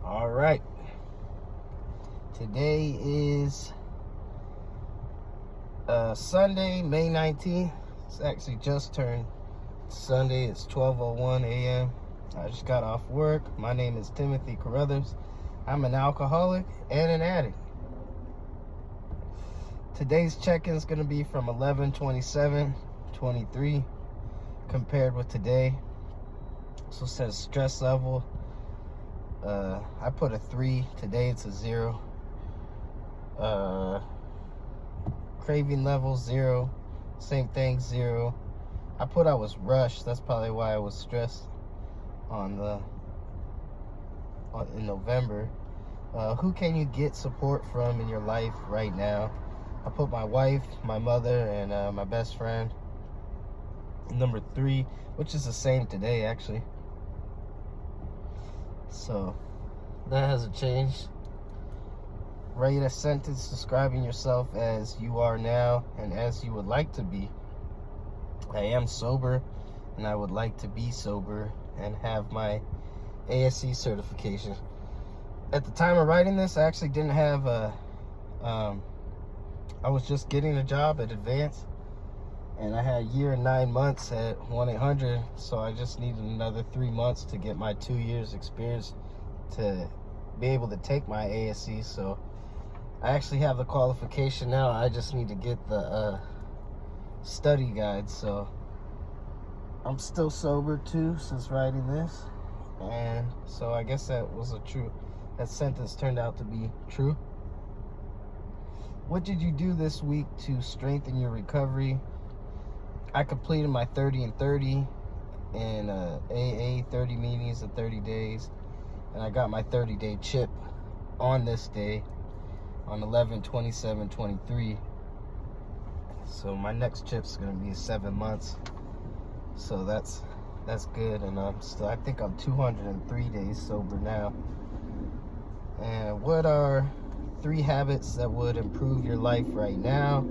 All right. Today is Sunday, May 19th. It's actually just turned Sunday. It's 12:01 a.m. I just got off work. My name is Timothy Carruthers. I'm an alcoholic and an addict. Today's check-in is going to be from 11/27/23 compared with today. So it says stress level. I put a 3. Today it's a 0. Craving level 0. Same thing, 0. I put I was rushed. That's probably why I was stressed in November. Who can you get support from in your life right now? I put my wife, my mother, and my best friend. Number 3, which is the same today actually. So that hasn't changed. Write a sentence describing yourself as you are now and as you would like to be. I am sober and I would like to be sober and have my ASC certification. At the time of writing this, I actually didn't have I was just getting a job at Advance, and I had a year and 9 months at 1-800, so I just needed another 3 months to get my 2 years experience to be able to take my ASC. So I actually have the qualification now. I just need to get the study guide. So I'm still sober too since writing this, and so I guess that sentence turned out to be true. What did you do this week to strengthen your recovery? I completed my 30 and 30 and AA 30 meetings in 30 days. And I got my 30-day chip on this day, on 11/27/23. So my next chip's gonna be 7 months. So that's good. And I think I'm 203 days sober now. And what are 3 habits that would improve your life right now?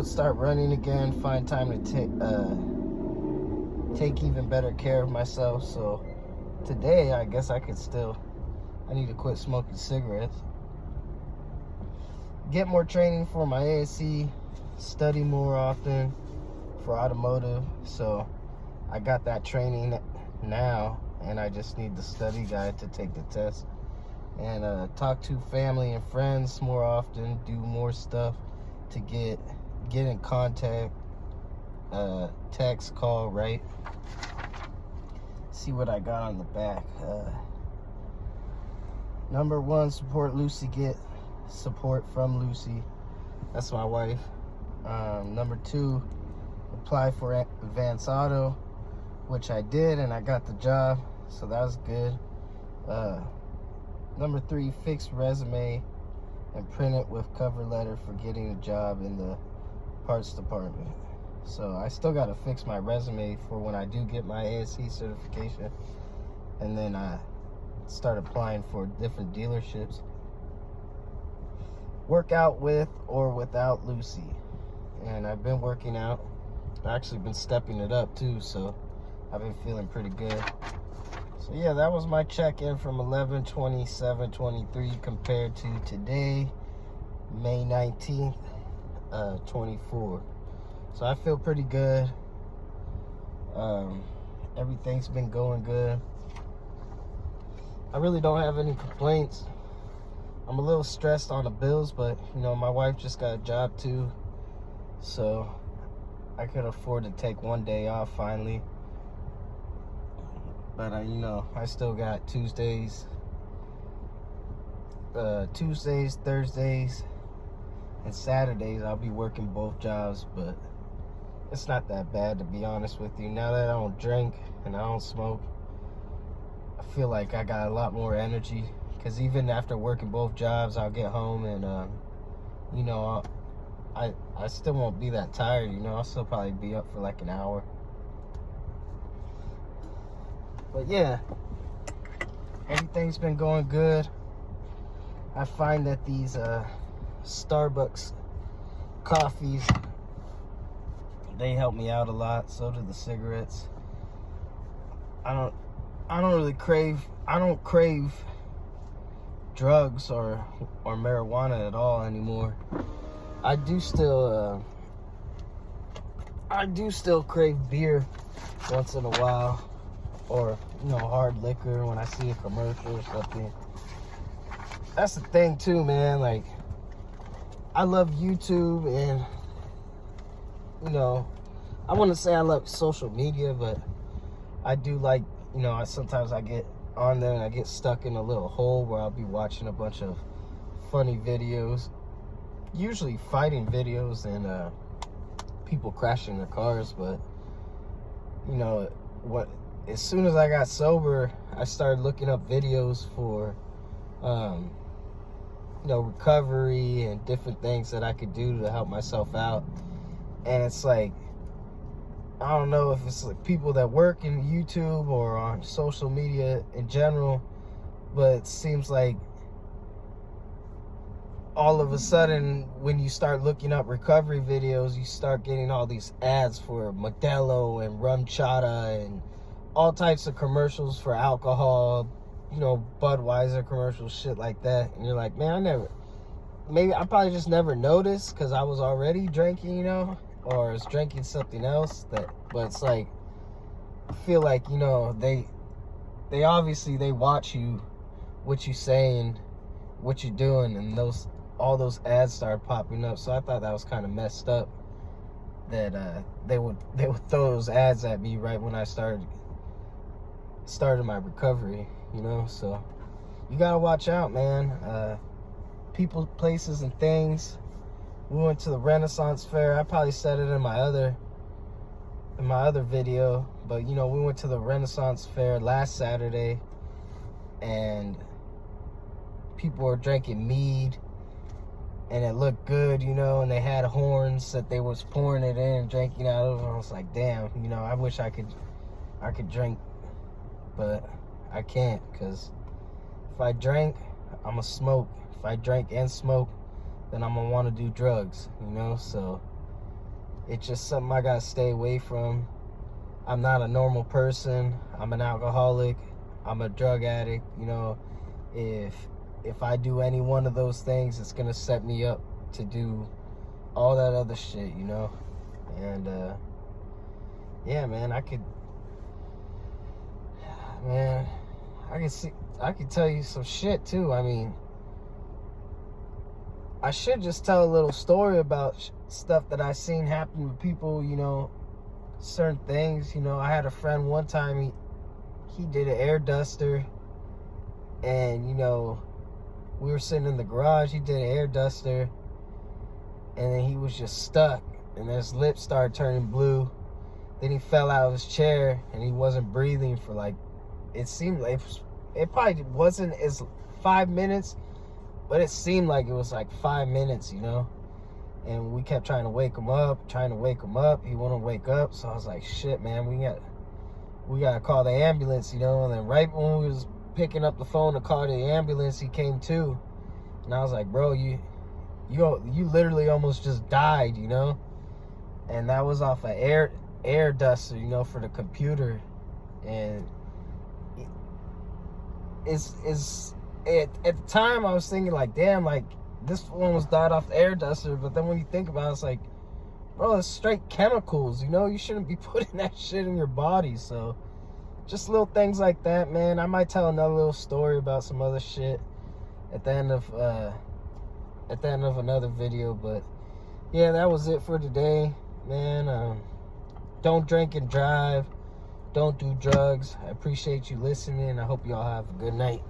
Start running again. Find time to take even better care of myself. So today, I guess I need to quit smoking cigarettes. Get more training for my ASC. Study more often for automotive. So I got that training now, and I just need the study guide to take the test. And talk to family and friends more often. Do more stuff to get in contact. Text, call, write. See what I got on the back. Number 1, support Lucy. Get support from Lucy. That's my wife. Number 2, apply for Advance Auto, which I did, and I got the job, so that was good. Number 3, fix resume and print it with cover letter for getting a job in the parts department. So I still got to fix my resume for when I do get my ASC certification, and then I start applying for different dealerships. Work out with or without Lucy. And I've been working out. I've actually been stepping it up too, so I've been feeling pretty good. So yeah, that was my check-in from 11/27/23 compared to today, May 19th, 24. So I feel pretty good. Everything's been going good. I really don't have any complaints. I'm a little stressed on the bills, but my wife just got a job too, so I could afford to take 1 day off finally. But I still got Tuesdays, Thursdays, and Saturdays. I'll be working both jobs, but it's not that bad, to be honest with you. Now that I don't drink and I don't smoke, I feel like I got a lot more energy. Because even after working both jobs, I'll get home and I still won't be that tired. I'll still probably be up for like an hour. But yeah, everything's been going good. I find that these Starbucks coffees, they help me out a lot. So do the cigarettes. I don't crave drugs or marijuana at all anymore. I do still crave beer once in a while, or hard liquor when I see a commercial or something. That's the thing too, man. Like, I love YouTube, and I wouldn't say I love social media, but I do like, sometimes I get on there and I get stuck in a little hole where I'll be watching a bunch of funny videos, usually fighting videos and people crashing their cars. But as soon as I got sober, I started looking up videos for recovery and different things that I could do to help myself out. And it's like, I don't know if it's like people that work in YouTube or on social media in general, but it seems like all of a sudden when you start looking up recovery videos, you start getting all these ads for Modelo and rum chata and all types of commercials for alcohol, Budweiser commercials, shit like that. And you're like, man, I probably just never noticed because I was already drinking, or was drinking something else. But it's like, I feel like, they obviously, they watch you, what you saying, what you're doing, and all those ads started popping up. So I thought that was kind of messed up that they would throw those ads at me right when I started my recovery, so you gotta watch out, man. People, places, and things. We went to the Renaissance Fair. I probably said it in my other video, but we went to the Renaissance Fair last Saturday, and people were drinking mead, and it looked good, and they had horns that they was pouring it in and drinking out of. And I was like, damn, I wish I could drink, but I can't, because if I drank, I'm a smoke. If I drank and smoke, then I'm gonna want to do drugs, so it's just something I gotta stay away from. I'm not a normal person. I'm an alcoholic. I'm a drug addict. If I do any one of those things, it's gonna set me up to do all that other shit, and yeah, man, I could tell you some shit too. I mean, I should just tell a little story about stuff that I seen happen with people, certain things. I had a friend one time, he did an air duster, and, we were sitting in the garage, he did an air duster, and then he was just stuck, and his lips started turning blue. Then he fell out of his chair, and he wasn't breathing for like, it seemed like, it probably wasn't as 5 minutes, but it seemed like it was like 5 minutes, and we kept trying to wake him up. He wouldn't wake up. So I was like, shit, man, we got to call the ambulance, and then right when we was picking up the phone to call the ambulance, he came to, and I was like, bro, you literally almost just died, and that was off an air duster, for the computer. And at the time I was thinking like, damn, like this one was died off the air duster. But then when you think about it, it's like, bro, it's straight chemicals, you shouldn't be putting that shit in your body. So just little things like that, man. I might tell another little story about some other shit at the end of another video. But yeah, that was it for today, man. Don't drink and drive. Don't do drugs. I appreciate you listening. I hope y'all have a good night.